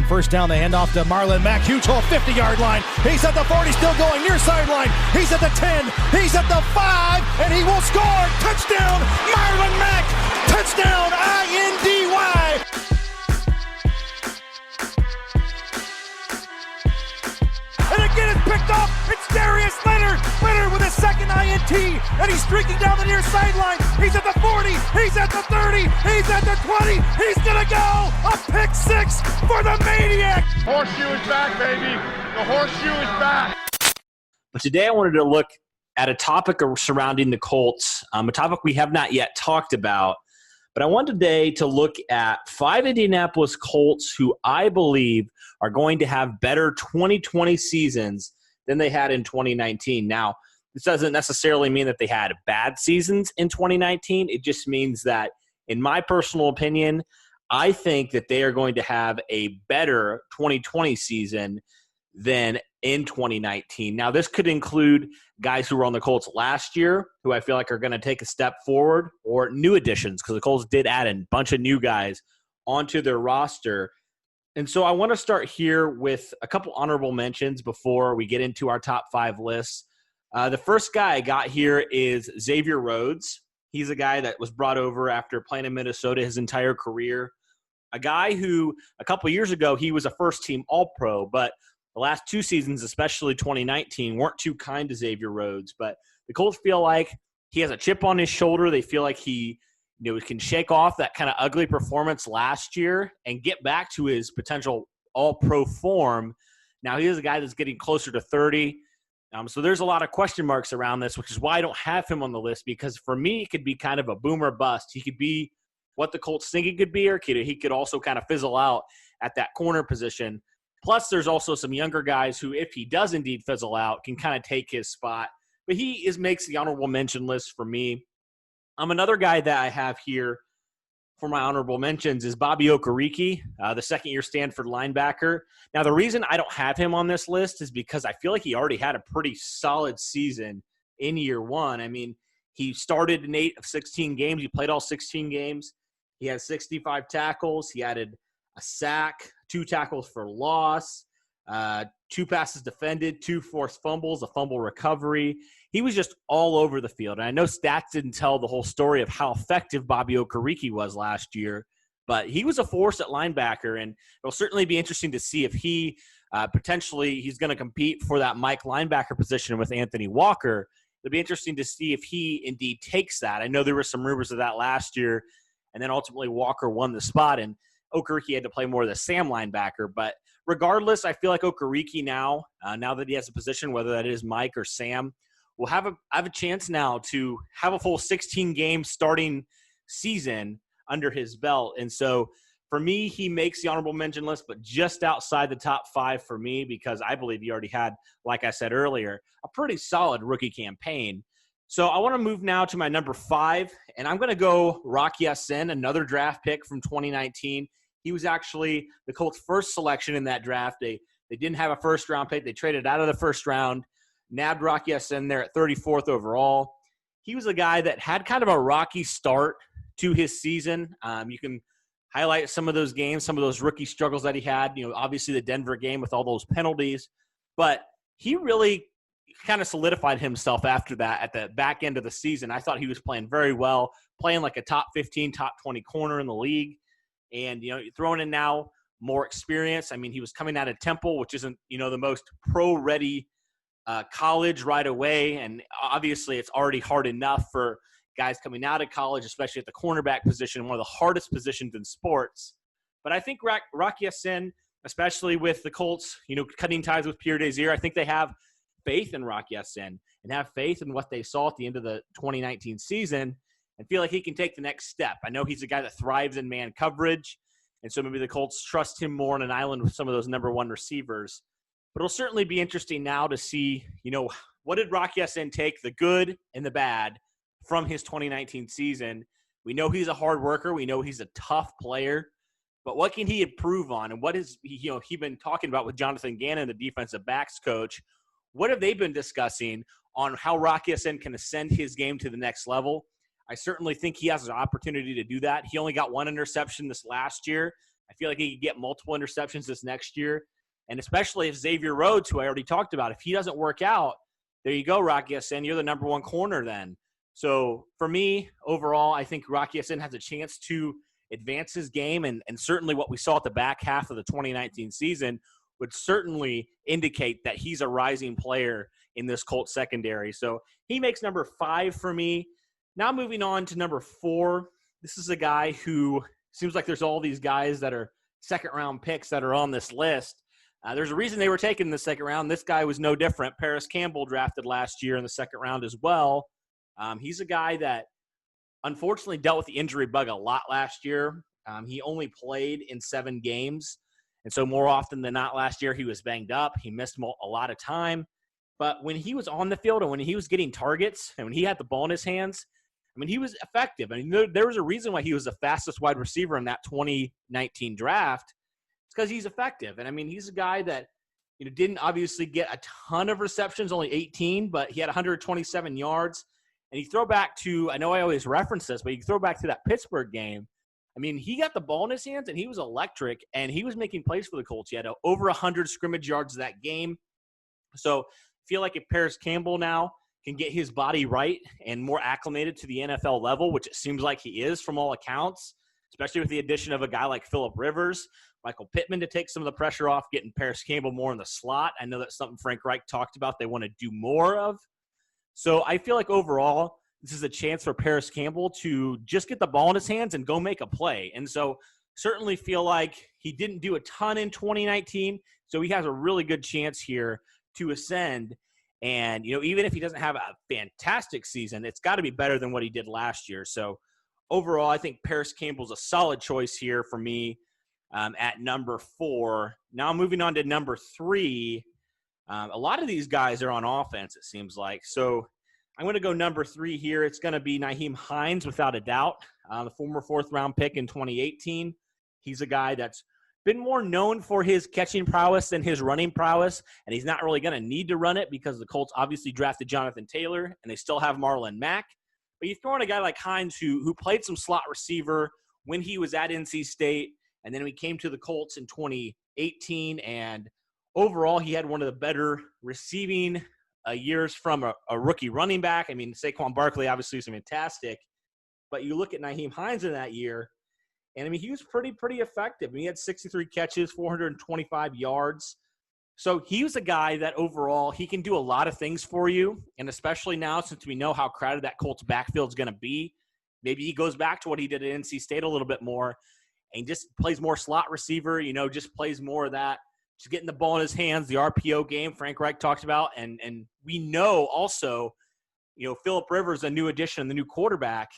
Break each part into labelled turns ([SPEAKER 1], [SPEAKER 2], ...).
[SPEAKER 1] first down. They hand off to Marlon Mack. Huge hole, 50-yard line. He's at the 40, still going near sideline. He's at the 10. He's at the 5, and he will score. Touchdown, Marlon Mack. Touchdown, INDY. And again, it's picked up. It's Darius Leonard. Leonard with his second INT, and he's streaking down the near sideline. He's at the 40. He's at the 30. He's at the 20. He's going to go. A pick six for the Maniac.
[SPEAKER 2] Horseshoe is back, baby. The horseshoe is back.
[SPEAKER 3] But today I wanted to look at a topic surrounding the Colts, a topic we have not yet talked about. But I want today to look at 5 Indianapolis Colts who I believe are going to have better 2020 seasons than they had in 2019. Now, this doesn't necessarily mean that they had bad seasons in 2019. It just means that, in my personal opinion, I think that they are going to have a better 2020 season than in 2019. Now, this could include guys who were on the Colts last year who I feel like are going to take a step forward, or new additions, because the Colts did add a bunch of new guys onto their roster. And so I want to start here with a couple honorable mentions before we get into our top 5 lists. The first guy I got here is Xavier Rhodes. He's a guy that was brought over after playing in Minnesota his entire career. A guy who a couple years ago, he was a first-team All-Pro, but the last 2 seasons, especially 2019, weren't too kind to Xavier Rhodes. But the Colts feel like he has a chip on his shoulder. They feel like he can shake off that kind of ugly performance last year and get back to his potential all-pro form. Now, he is a guy that's getting closer to 30. So there's a lot of question marks around this, which is why I don't have him on the list, because for me, it could be kind of a boom or bust. He could be what the Colts think he could be, or he could also kind of fizzle out at that corner position. Plus, there's also some younger guys who, if he does indeed fizzle out, can kind of take his spot. But he makes the honorable mention list for me. Another guy that I have here for my honorable mentions is Bobby Okereke, the second-year Stanford linebacker. Now, the reason I don't have him on this list is because I feel like he already had a pretty solid season in year one. I mean, he started in 8 of 16 games. He played all 16 games. He had 65 tackles. He added a sack, 2 tackles for loss, 2 passes defended, 2 forced fumbles, a fumble recovery. He was just all over the field. And I know stats didn't tell the whole story of how effective Bobby Okereke was last year, but he was a force at linebacker, and it'll certainly be interesting to see if he potentially he's going to compete for that Mike linebacker position with Anthony Walker. It'll be interesting to see if he indeed takes that. I know there were some rumors of that last year, and then ultimately Walker won the spot, and Okereke had to play more of the Sam linebacker. But regardless, I feel like Okereke now that he has a position, whether that is Mike or Sam, will have a chance now to have a full 16-game starting season under his belt. And so for me, he makes the honorable mention list, but just outside the top 5 for me, because I believe he already had, like I said earlier, a pretty solid rookie campaign. So I want to move now to my number 5, and I'm going to go Rock Ya-Sin, another draft pick from 2019. He was actually the Colts' first selection in that draft. They didn't have a first-round pick. They traded out of the first round, nabbed Rock Ya-Sin there at 34th overall. He was a guy that had kind of a rocky start to his season. You can highlight some of those games, some of those rookie struggles that he had. Obviously the Denver game with all those penalties. But he really kind of solidified himself after that at the back end of the season. I thought he was playing very well, playing like a top 15, top 20 corner in the league. And, throwing in now more experience. I mean, he was coming out of Temple, which isn't, the most pro-ready college right away. And obviously it's already hard enough for guys coming out of college, especially at the cornerback position, one of the hardest positions in sports. But I think Rock Ya-Sin, especially with the Colts, cutting ties with Pierre Desir, I think they have faith in Rock Ya-Sin and have faith in what they saw at the end of the 2019 season and feel like he can take the next step. I know he's a guy that thrives in man coverage, and so maybe the Colts trust him more on an island with some of those number 1 receivers. But it'll certainly be interesting now to see, what did Rock Ya-Sin take, the good and the bad, from his 2019 season. We know he's a hard worker. We know he's a tough player. But what can he improve on? And what has he been talking about with Jonathan Gannon, the defensive backs coach? What have they been discussing on how Rock Ya-Sin can ascend his game to the next level? I certainly think he has an opportunity to do that. He only got 1 interception this last year. I feel like he could get multiple interceptions this next year. And especially if Xavier Rhodes, who I already talked about, if he doesn't work out, there you go, Rocky Ya-Sin, you're the number one corner then. So for me, overall, I think Rocky Ya-Sin has a chance to advance his game, and certainly what we saw at the back half of the 2019 season would certainly indicate that he's a rising player in this Colts secondary. So he makes number 5 for me. Now moving on to number 4, this is a guy who seems like there's all these guys that are second-round picks that are on this list. There's a reason they were taken in the second round. This guy was no different. Parris Campbell drafted last year in the second round as well. He's a guy that unfortunately dealt with the injury bug a lot last year. He only played in 7 games. And so more often than not last year, he was banged up. He missed a lot of time. But when he was on the field and when he was getting targets and when he had the ball in his hands, I mean, he was effective. I mean, there was a reason why he was the fastest wide receiver in that 2019 draft. It's because he's effective. And, I mean, he's a guy that, didn't obviously get a ton of receptions, only 18, but he had 127 yards. And you throw back to, I know I always reference this, but you throw back to that Pittsburgh game. I mean, he got the ball in his hands, and he was electric, and he was making plays for the Colts. He had over 100 scrimmage yards that game. So I feel like if Parris Campbell now can get his body right and more acclimated to the NFL level, which it seems like he is from all accounts, especially with the addition of a guy like Phillip Rivers, Michael Pittman to take some of the pressure off, getting Parris Campbell more in the slot. I know that's something Frank Reich talked about they want to do more of. So I feel like overall, this is a chance for Parris Campbell to just get the ball in his hands and go make a play. And so certainly feel like he didn't do a ton in 2019, so he has a really good chance here to ascend. And, even if he doesn't have a fantastic season, it's got to be better than what he did last year. So overall, I think Parris Campbell's a solid choice here for me at number 4. Now moving on to number 3. A lot of these guys are on offense, it seems like. So I'm going to go number 3 here. It's going to be Nyheim Hines, without a doubt, the former 4th-round pick in 2018. He's a guy that's been more known for his catching prowess than his running prowess, and he's not really going to need to run it because the Colts obviously drafted Jonathan Taylor, and they still have Marlon Mack. But you throw in a guy like Hines who played some slot receiver when he was at NC State, and then he came to the Colts in 2018, and overall he had one of the better receiving years from a rookie running back. I mean, Saquon Barkley obviously was fantastic, but you look at Nyheim Hines in that year, and I mean, he was pretty effective. I mean, he had 63 catches, 425 yards. So he was a guy that overall he can do a lot of things for you, and especially now since we know how crowded that Colts backfield is going to be, maybe he goes back to what he did at NC State a little bit more and just plays more slot receiver, just plays more of that. Just getting the ball in his hands, the RPO game Frank Reich talked about. And we know also, Phillip Rivers, a new addition, the new quarterback,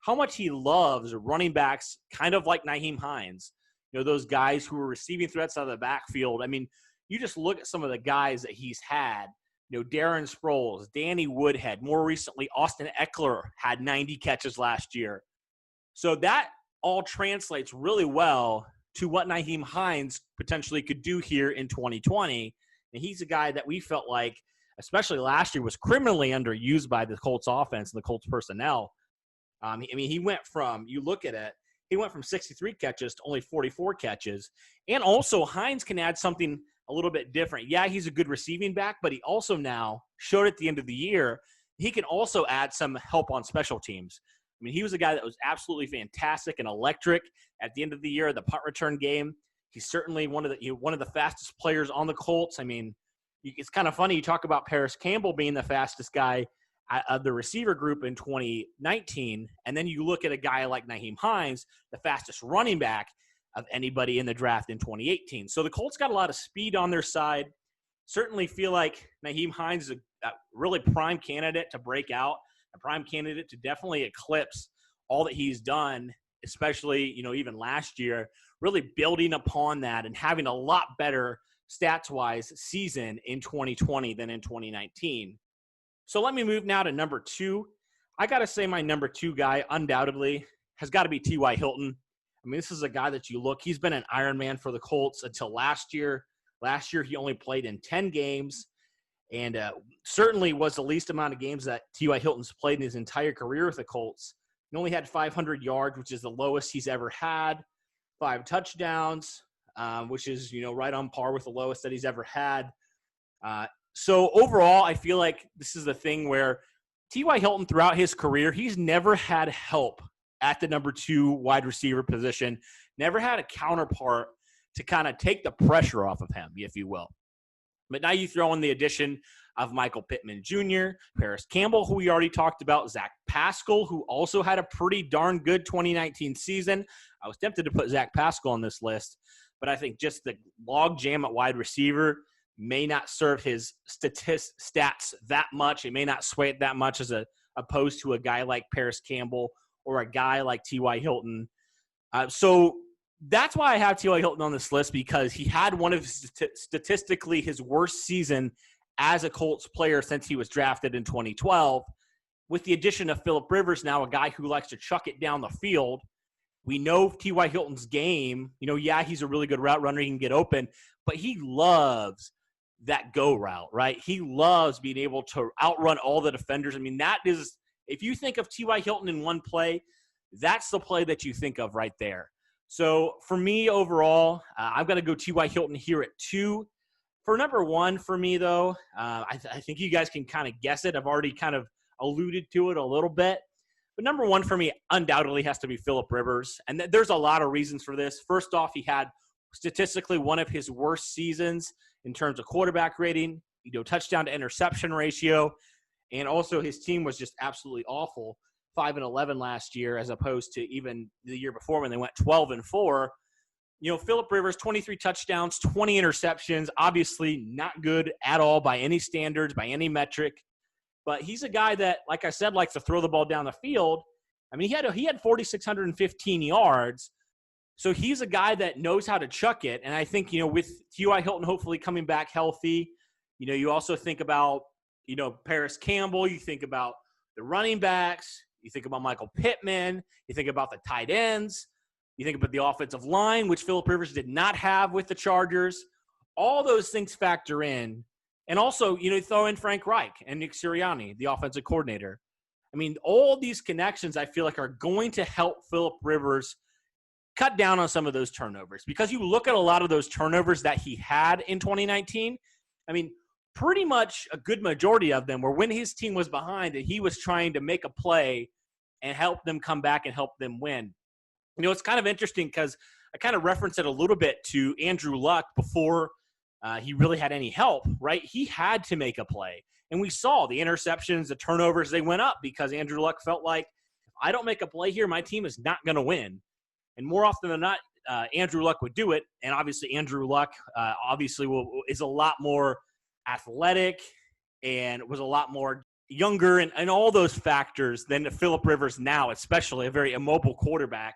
[SPEAKER 3] how much he loves running backs kind of like Nyheim Hines, those guys who are receiving threats out of the backfield. I mean, you just look at some of the guys that he's had, Darren Sproles, Danny Woodhead, more recently, Austin Eckler had 90 catches last year. So that all translates really well to what Nyheim Hines potentially could do here in 2020. And he's a guy that we felt like, especially last year, was criminally underused by the Colts offense and the Colts personnel. I mean, he went from 63 catches to only 44 catches. And also, Hines can add something a little bit different. Yeah, he's a good receiving back, but he also now showed at the end of the year he can also add some help on special teams. I mean, he was a guy that was absolutely fantastic and electric at the end of the year, the punt return game. He's certainly one of the fastest players on the Colts. I mean, it's kind of funny. You talk about Parris Campbell being the fastest guy of the receiver group in 2019, and then you look at a guy like Nyheim Hines, the fastest running back of anybody in the draft in 2018. So the Colts got a lot of speed on their side. Certainly feel like Nyheim Hines is a really prime candidate to break out, a prime candidate to definitely eclipse all that he's done, especially, even last year, really building upon that and having a lot better stats-wise season in 2020 than in 2019. So let me move now to number 2. I got to say my number 2 guy undoubtedly has got to be T.Y. Hilton. I mean, this is a guy that he's been an Iron Man for the Colts until last year. Last year, he only played in 10 games. And certainly was the least amount of games that T.Y. Hilton's played in his entire career with the Colts. He only had 500 yards, which is the lowest he's ever had. 5 touchdowns, which is, right on par with the lowest that he's ever had. So overall, I feel like this is the thing where T.Y. Hilton throughout his career, he's never had help at the number 2 wide receiver position, never had a counterpart to kind of take the pressure off of him, if you will. But now you throw in the addition of Michael Pittman Jr., Parris Campbell, who we already talked about, Zach Pascal, who also had a pretty darn good 2019 season. I was tempted to put Zach Pascal on this list, but I think just the log jam at wide receiver may not serve his stats that much. It may not sway it that much as opposed to a guy like Parris Campbell or a guy like T.Y. Hilton. So that's why I have T.Y. Hilton on this list, because he had one of statistically his worst season as a Colts player since he was drafted in 2012. With the addition of Phillip Rivers, now a guy who likes to chuck it down the field. We know T.Y. Hilton's game. He's a really good route runner. He can get open, but he loves that go route, right? He loves being able to outrun all the defenders. I mean, that is, if you think of T.Y. Hilton in one play, that's the play that you think of right there. So for me overall, I'm going to go T.Y. Hilton here at 2. For number 1 for me, though, I think you guys can kind of guess it. I've already kind of alluded to it a little bit. But number 1 for me undoubtedly has to be Phillip Rivers. And there's a lot of reasons for this. First off, he had statistically one of his worst seasons in terms of quarterback rating, touchdown to interception ratio. And also his team was just absolutely awful. 5-11 last year, as opposed to even the year before when they went 12-4. Phillip Rivers, 23 touchdowns, 20 interceptions, obviously not good at all by any standards, by any metric. But he's a guy that, like I said, likes to throw the ball down the field. I mean, he had 4,615 yards. So he's a guy that knows how to chuck it. And I think, with T.Y. Hilton hopefully coming back healthy, you also think about, Parris Campbell. You think about the running backs. You think about Michael Pittman. You think about the tight ends. You think about the offensive line, which Phillip Rivers did not have with the Chargers. All those things factor in. And also, throw in Frank Reich and Nick Sirianni, the offensive coordinator. I mean, all these connections I feel like are going to help Phillip Rivers cut down on some of those turnovers. Because you look at a lot of those turnovers that he had in 2019, I mean, pretty much a good majority of them were when his team was behind and he was trying to make a play and help them come back and help them win. It's kind of interesting because I kind of referenced it a little bit to Andrew Luck before he really had any help, right? He had to make a play. And we saw the interceptions, the turnovers, they went up because Andrew Luck felt like, if I don't make a play here, my team is not going to win. And more often than not, Andrew Luck would do it. And obviously Andrew Luck is a lot more athletic and was a lot more younger and all those factors than Phillip Rivers now, especially a very immobile quarterback.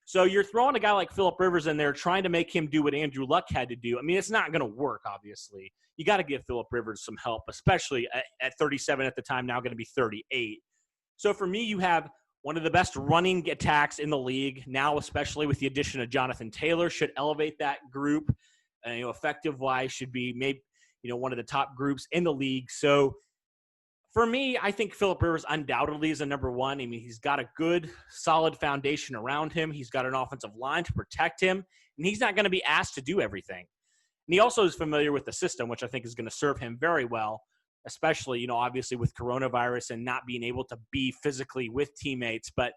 [SPEAKER 3] So you're throwing a guy like Phillip Rivers in there trying to make him do what Andrew Luck had to do. I mean, it's not going to work, obviously. You got to give Phillip Rivers some help, especially at 37 at the time, now going to be 38. So for me, you have one of the best running attacks in the league now, especially with the addition of Jonathan Taylor, should elevate that group. Effective-wise should be maybe one of the top groups in the league. So for me, I think Phillip Rivers undoubtedly is a number 1. I mean, he's got a good, solid foundation around him. He's got an offensive line to protect him, and he's not going to be asked to do everything. And he also is familiar with the system, which I think is going to serve him very well, especially, obviously with coronavirus and not being able to be physically with teammates. But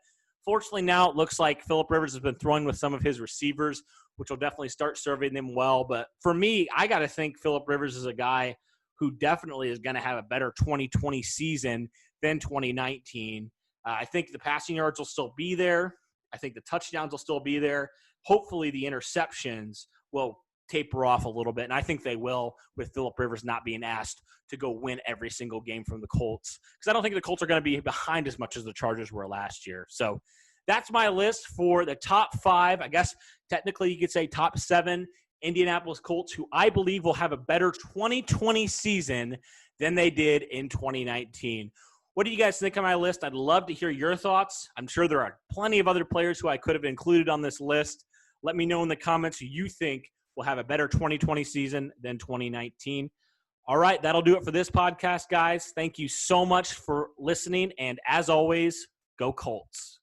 [SPEAKER 3] fortunately now it looks like Phillip Rivers has been throwing with some of his receivers, which will definitely start serving them well. But for me, I got to think Phillip Rivers is a guy who definitely is going to have a better 2020 season than 2019. I think the passing yards will still be there. I think the touchdowns will still be there. Hopefully the interceptions will taper off a little bit, and I think they will with Phillip Rivers not being asked to go win every single game from the Colts, because I don't think the Colts are going to be behind as much as the Chargers were last year. So that's my list for the top 5. I guess technically you could say top 7 Indianapolis Colts, who I believe will have a better 2020 season than they did in 2019. What do you guys think of my list? I'd love to hear your thoughts. I'm sure there are plenty of other players who I could have included on this list. Let me know in the comments who you think will have a better 2020 season than 2019. All right, that'll do it for this podcast, guys. Thank you so much for listening, and as always, go Colts.